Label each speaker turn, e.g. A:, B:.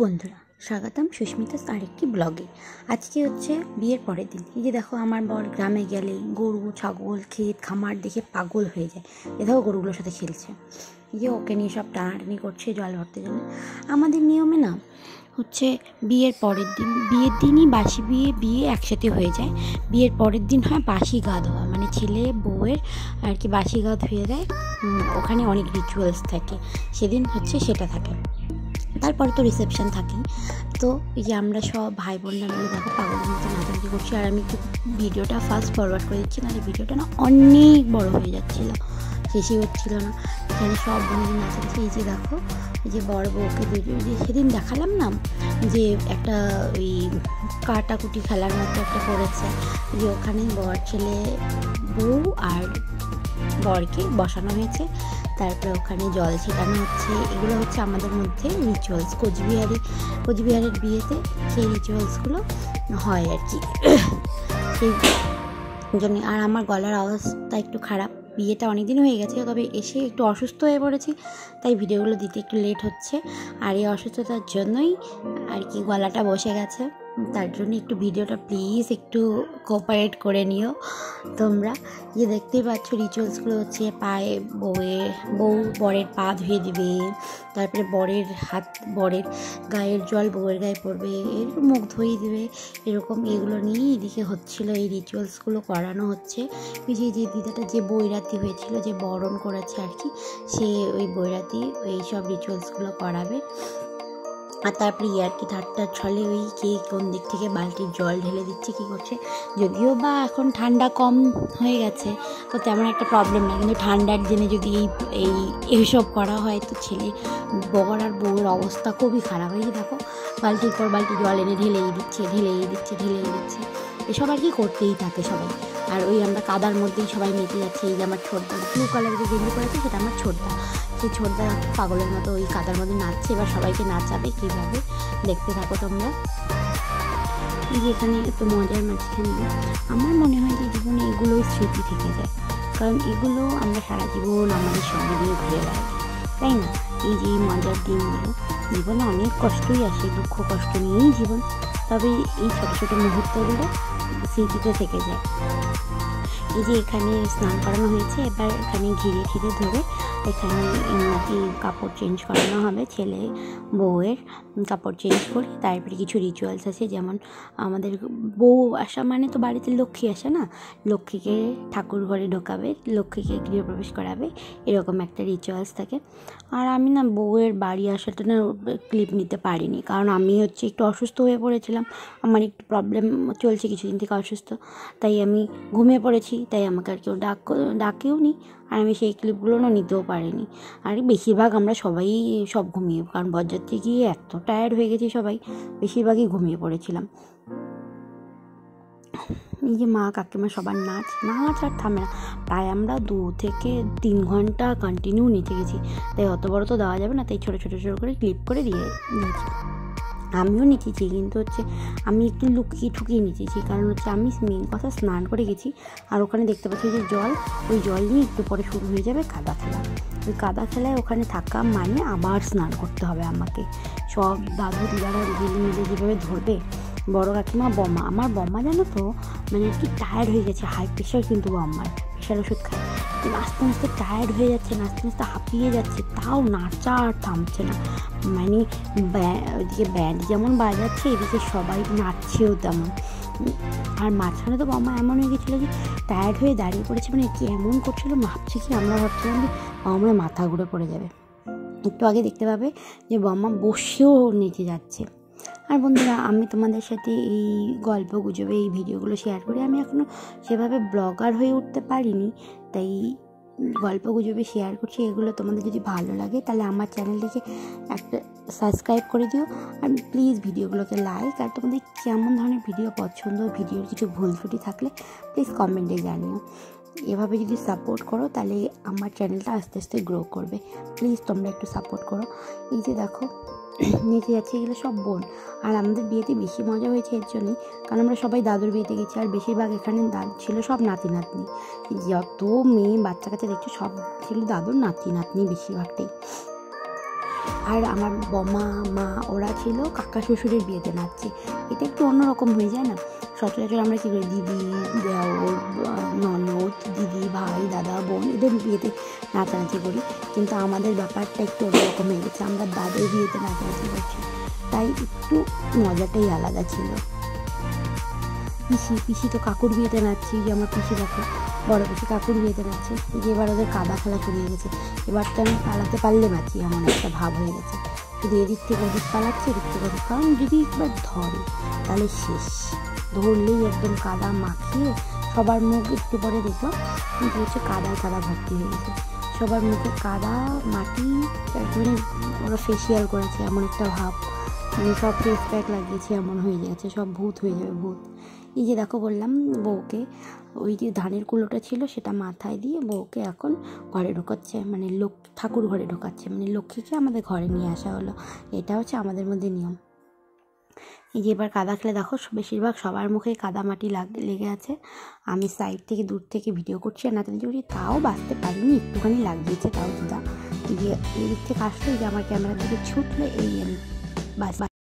A: বন্ধুরা, স্বাগতম সুস্মিতার আরেকটি ব্লগে। আজকে হচ্ছে বিয়ের পরের দিন। এই যে দেখো, আমার বর গ্রামে গেলে গরু ছাগল ক্ষেত খামার দেখে পাগল হয়ে যায়। এ দেখো গরুগুলোর সাথে খেলছে, এই যে ওকে নিয়ে সব টানাটানি করছে জল ভরতে জন্য। আমাদের নিয়মে না হচ্ছে বিয়ের পরের দিন, বিয়ের দিনই বাসি বিয়ে একসাথে হয়ে যায়। বিয়ের পরের দিন হয় বাসি গা ধোয়া, মানে ছেলে বউয়ের আর কি বাসি গা ধুয়ে দেয়। ওখানে অনেক রিচুয়ালস থাকে, সেদিন হচ্ছে সেটা থাকে। তারপরে তো রিসেপশন থাকেই। তো এই যে আমরা সব ভাই বোনরা মিলে দেখো পাগলের মতো নাচানাচি করছি। আর আমি একটু ভিডিওটা ফাস্ট ফরওয়ার্ড করে দিচ্ছি, নাহলে ভিডিওটা না অনেক বড় হয়ে যাচ্ছিলো, শেষই হচ্ছিল না। এখানে সব বন্ধু নাচাচ্ছি। এই যে দেখো, এই যে বড় বউকে ভিডিও যে সেদিন দেখালাম না, যে একটা ওই কাটাকুটি খেলার মতো একটা করেছে, যে ওখানে বর ছেলে বউ আর বরকে বসানো হয়েছে। তারপরে ওখানে জল ছেটানো হচ্ছে। এগুলো হচ্ছে আমাদের মধ্যে রিচুয়ালস। কোচবিহারের বিয়েতে সেই রিচুয়ালসগুলো হয় আর কি, সেই জন্য। আর আমার গলার অবস্থা একটু খারাপ, বিয়েটা অনেক দিন হয়ে গেছে, তবে এসে একটু অসুস্থ হয়ে পড়েছি, তাই ভিডিওগুলো দিতে একটু লেট হচ্ছে। আর এই অসুস্থতার জন্যই আর কি গলাটা বসে গেছে, তার জন্য একটু ভিডিওটা প্লিজ একটু কোঅপারেট করে নিও তোমরা। যে দেখতেই পাচ্ছ রিচুয়ালসগুলো হচ্ছে পায়ে বউ বরের পা ধুয়ে দিবে, তারপরে বরের গায়ের জল বউয়ের গায়ে পড়বে, এরকম মুখ ধুয়ে দেবে, এরকম এগুলো নিয়ে এদিকে হচ্ছিল। এই রিচুয়ালসগুলো করানো হচ্ছে। যে দিদাটা যে বৈরাতি হয়েছিল, যে বরণ করেছে আর কি, সে ওই বৈরাতি এই সব রিচুয়ালসগুলো করাবে। আর তারপরে ইয়ার্কি ঠাট্টার ছলে ওই কে কোন দিক থেকে বালতির জল ঢেলে দিচ্ছে কী করছে। যদিও বা এখন ঠান্ডা কম হয়ে গেছে, তো তেমন একটা প্রবলেম না, কিন্তু ঠান্ডার দিনে যদি এইসব করা হয় তো ছেলে বর আর বউয়ের অবস্থা খুবই খারাপ। এই যে দেখো বালতির পর বালতি জল এনে ঢেলেই দিচ্ছে, এসব আর কি করতেই থাকে সবাই। আর ওই আমরা কাদার মধ্যেই সবাই মেতে যাচ্ছে। এই যে আমার ছোটদা ব্লু কালারের যে গেঞ্জি পরেছে, সেটা আমার ছোটদা। সেই ছোটদা পাগলের মতো ওই কাদার মধ্যে নাচছে। এবার সবাইকে নাচাবে কীভাবে দেখতে থাকো তোমরা। এই যে এখানে এত মজার মাঝখানে আমার মনে হয় যে জীবনে এগুলোই স্মৃতি থেকে যায়, কারণ এগুলো আমরা সারা জীবন আমাদের সঙ্গে নিয়ে ঘুরে বেড়াই, তাই না? এই যে মজার দিনগুলো, জীবনে অনেক কষ্টই আসে, দুঃখ কষ্ট নিয়েই জীবন, তবে এই ছোটো ছোটো মুহূর্তগুলো স্মৃতিতে থেকে যায়। এই যে এখানে স্নান করানো হয়েছে, এবার এখানে ঘিরে ধরে এখানে নাকি কাপড় চেঞ্জ করানো হবে, ছেলে বউয়ের কাপড় চেঞ্জ করে। তারপরে কিছু রিচুয়ালস আছে, যেমন আমাদের বউ আসা মানে তো বাড়িতে লক্ষ্মী আসে না, লক্ষ্মীকে ঠাকুর ঘরে ঢোকাবে, লক্ষ্মীকে গৃহপ্রবেশ করাবে, এরকম একটা রিচুয়ালস থাকে। আর আমি না বউয়ের বাড়ি আসাটা না ক্লিপ নিতে পারিনি, কারণ আমি হচ্ছে একটু অসুস্থ হয়ে পড়েছিলাম, আমার একটু প্রবলেম চলছে কিছুদিন থেকে অসুস্থ, তাই আমি ঘুমিয়ে পড়েছি, তাই আমাকে আর কেউ ডাকেও নি, আর আমি সেই ক্লিপগুলো না নিতেও পারিনি। আর বেশিরভাগ আমরা সবাই সব ঘুমিয়ে, কারণ বরযাত্রী গিয়ে এত টায়ার্ড হয়ে গেছি সবাই, বেশিরভাগই ঘুমিয়ে পড়েছিলাম। এই যে মা কাকিমা সবার নাচ আর থামে না, প্রায় আমরা 2 থেকে 3 ঘন্টা কন্টিনিউ নিচে গেছি, তাই অত বড় তো দেওয়া যাবে না, তাই ছোটো করে ক্লিপ করে দিয়েছি। আমিও নেচেছি, কিন্তু হচ্ছে আমি একটু লুকিয়ে ঠুকিয়ে নেচেছি, কারণ হচ্ছে আমি মেন কথা স্নান করে গেছি। আর ওখানে দেখতে পাচ্ছি যে জল, ওই জল নিয়ে একটু পরে শুরু হয়ে যাবে কাদা খেলা। ওই কাদা খেলায় ওখানে থাকা মানে আবার স্নান করতে হবে আমাকে। সব দাদু দিদারা মিলে যেভাবে ধরবে, বড় কাকিমা বম্মা, আমার বম্মা জানো তো মানে কি টায়ার্ড হয়ে গেছে, হাই প্রেশার, কিন্তু বম্মার প্রেশার ওষুধ খায়, নাচতে টায়ার্ড হয়ে যাচ্ছে, নাচতে হাঁপিয়ে যাচ্ছে, তাও নাচা আর থামছে না। মানে ওইদিকে ব্যান্ড যেমন বাজাচ্ছে, এদিকে সবাই নাচছেও তেমন। আর মাঝখানে তো বম্মা এমন হয়ে গেছিলো যে টায়ার্ড হয়ে দাঁড়িয়ে পড়েছে, মানে কি এমন করছিলো, আমরা ভাবছিলাম যে বম্মার মাথা ঘুরে পড়ে যাবে। একটু আগে দেখতে পাবে যে বম্মা বসেও নিচে যাচ্ছে। আর বন্ধুরা, আমি তোমাদের সাথে এই গল্প গুজবে এই ভিডিওগুলো শেয়ার করি, আমি এখনও সেভাবে ব্লগার হয়ে উঠতে পারিনি, তাই গল্প গুজবে শেয়ার করছি। এগুলো তোমাদের যদি ভালো লাগে তাহলে আমার চ্যানেলটিকে একটা সাবস্ক্রাইব করে দিও, আর প্লিজ ভিডিওগুলোকে লাইক। আর তোমাদের কেমন ধরনের ভিডিও পছন্দ, ভিডিওর কিছু ভুল ত্রুটি থাকলে প্লিজ কমেন্টে জানিও। এভাবে যদি সাপোর্ট করো তাহলে আমার চ্যানেলটা আস্তে আস্তে গ্রো করবে, প্লিজ তোমরা একটু সাপোর্ট করো। এই যে দেখো নিচে যাচ্ছে, এগুলো সব বোন। আর আমাদের বিয়েতে বেশি মজা হয়েছে এর জন্যই, কারণ আমরা সবাই দাদুর বিয়েতে গেছি, আর বেশিরভাগ এখানে দাদু ছিল সব নাতি নাতনি, যত মেয়ে বাচ্চা কাচ্চা দেখছো সব ছিল দাদুর নাতি নাতনি বেশিরভাগটাই। আর আমার বমা মা ওরা ছিল কাকা শ্বশুরের বিয়েতে নাচছে। এটা একটু অন্যরকম হয়ে যায় না। সচরাচর আমরা কী করি, দিদি, দেওর, ননদ, দিদি, ভাই, দাদা, বোন এদের বিয়েতে নাচানাচি করি, কিন্তু আমাদের ব্যাপারটা একটু অন্যরকম হয়ে গেছে। আমরা দাদের বিয়েতে নাচানাচি করছি, তাই একটু মজাটাই আলাদা ছিল। পিসি তো কাকুর বিয়েতে নাচছি, যে আমার পিসি দেখো, বড় পিসি কাকুর বিয়েতে নাচছে। যে এবার ওদের কাদা খেলা শুরু হয়ে গেছে। এবার তো আমি পালাতে পারলে বাঁচি এমন একটা ভাব হয়ে গেছে। শুধু এদিক থেকে ওদিক পালাচ্ছে, এদিক থেকে ওদিক, কারণ যদি একবার ধরে তাহলে শেষ। ধরলেই একদম কাদা মাখিয়ে সবার মুখ, একটু পরে দেখলাম কিন্তু হচ্ছে কাদায় কাদা ভর্তি হয়ে গেছে। সবার মুখে কাদা, মাটি, মানে ওরা ফেসিয়াল করেছে এমন একটা ভাব, মানে সব ফেস প্যাক লাগিয়েছে এমন হয়ে গেছে, সব ভূত হয়ে যাবে ভূত। এই যে দেখো বললাম বউকে, ওই যে ধানের কুলোটা ছিল সেটা মাথায় দিয়ে বউকে এখন ঘরে ঢোকাচ্ছে, মানে ঠাকুর ঘরে ঢোকাচ্ছে, মানে লক্ষ্মীকে আমাদের ঘরে নিয়ে আসা হলো। এটা হচ্ছে আমাদের মধ্যে নিয়ম। এই যে এবার কাদা খেলে দেখো বেশিরভাগ সবার মুখে কাদা মাটি লেগে আছে। আমি সাইড থেকে দূর থেকে ভিডিও করছি আর নাচানাচি করছি, তাও বাঁচতে পারিনি, একটুখানি লাগিয়েছে তাও দিদা। এই যে এদিক থেকে আসলো, এই যে আমার ক্যামেরার দিকে ছুটলো, এই আমি বাস